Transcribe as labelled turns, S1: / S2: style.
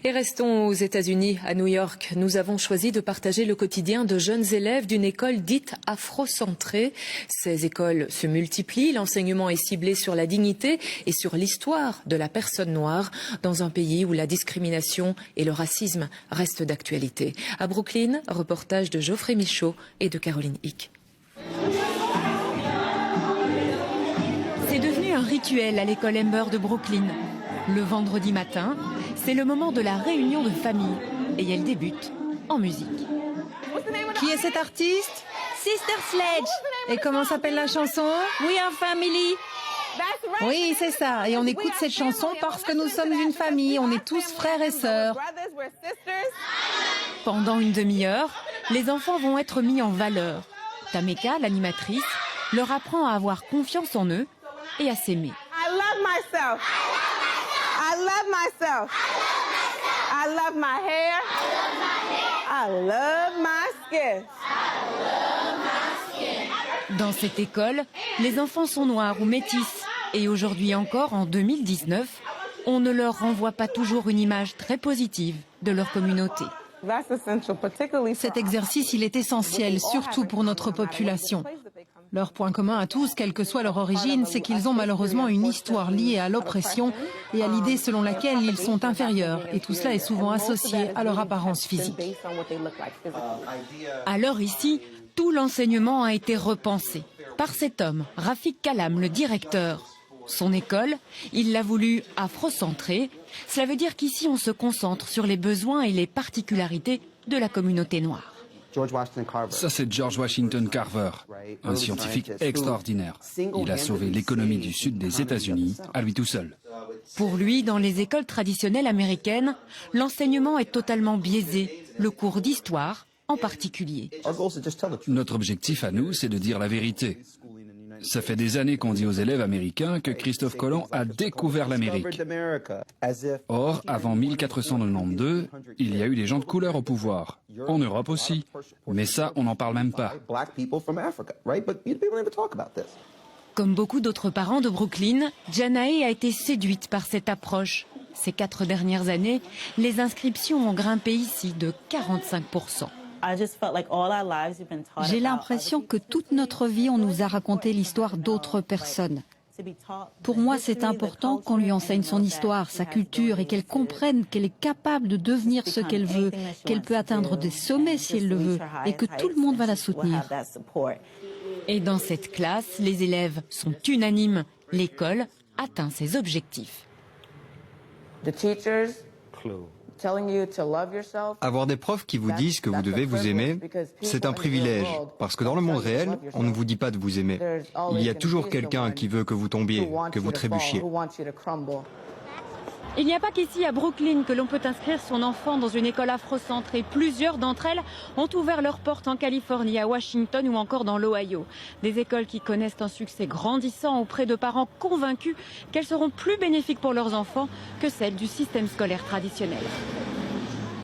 S1: Et restons aux États-Unis, à New York. Nous avons choisi de partager le quotidien de jeunes élèves d'une école dite afrocentrée. Ces écoles se multiplient, l'enseignement est ciblé sur la dignité et sur l'histoire de la personne noire dans un pays où la discrimination et le racisme restent d'actualité. À Brooklyn, reportage de Geoffrey Michaud et de Caroline Hick.
S2: C'est devenu un rituel à l'école Amber de Brooklyn. Le vendredi matin, c'est le moment de la réunion de famille et elle débute en musique.
S3: Qui est cet artiste?
S2: Sister Sledge.
S3: Et comment s'appelle la chanson?
S2: We are family.
S3: Oui, c'est ça. Et on écoute cette chanson parce que nous sommes une famille. On est tous frères et sœurs.
S2: Pendant une demi-heure, les enfants vont être mis en valeur. Tameka, l'animatrice, leur apprend à avoir confiance en eux et à s'aimer.
S4: I love myself. I love myself. I love my hair. I love my skin.
S2: Dans cette école, les enfants sont noirs ou métis. Et aujourd'hui encore, en 2019, on ne leur renvoie pas toujours une image très positive de leur communauté.
S3: Cet exercice, il est essentiel, surtout pour notre population. Leur point commun à tous, quelle que soit leur origine, c'est qu'ils ont malheureusement une histoire liée à l'oppression et à l'idée selon laquelle ils sont inférieurs. Et tout cela est souvent associé à leur apparence physique.
S2: Alors ici, tout l'enseignement a été repensé par cet homme, Rafik Kalam, le directeur. Son école, il l'a voulu afrocentrée. Cela veut dire qu'ici, on se concentre sur les besoins et les particularités de la communauté noire.
S5: Ça, c'est George Washington Carver, un scientifique extraordinaire. Il a sauvé l'économie du sud des États-Unis à lui tout seul.
S2: Pour lui, dans les écoles traditionnelles américaines, l'enseignement est totalement biaisé, le cours d'histoire en particulier.
S5: Notre objectif à nous, c'est de dire la vérité. Ça fait des années qu'on dit aux élèves américains que Christophe Colomb a découvert l'Amérique. Or, avant 1492, il y a eu des gens de couleur au pouvoir. En Europe aussi. Mais ça, on n'en parle même pas.
S2: Comme beaucoup d'autres parents de Brooklyn, Janae a été séduite par cette approche. Ces 4 dernières années, les inscriptions ont grimpé ici de 45%.
S6: J'ai l'impression que toute notre vie, on nous a raconté l'histoire d'autres personnes. Pour moi, c'est important qu'on lui enseigne son histoire, sa culture et qu'elle comprenne qu'elle est capable de devenir ce qu'elle veut, qu'elle peut atteindre des sommets si elle le veut et que tout le monde va la soutenir.
S2: Et dans cette classe, les élèves sont unanimes. L'école atteint ses objectifs.
S7: Avoir des profs qui vous disent que vous devez vous aimer, c'est un privilège, parce que dans le monde réel, on ne vous dit pas de vous aimer. Il y a toujours quelqu'un qui veut que vous tombiez, que vous trébuchiez.
S2: Il n'y a pas qu'ici à Brooklyn que l'on peut inscrire son enfant dans une école afrocentrée. Plusieurs d'entre elles ont ouvert leurs portes en Californie, à Washington ou encore dans l'Ohio. Des écoles qui connaissent un succès grandissant auprès de parents convaincus qu'elles seront plus bénéfiques pour leurs enfants que celles du système scolaire traditionnel.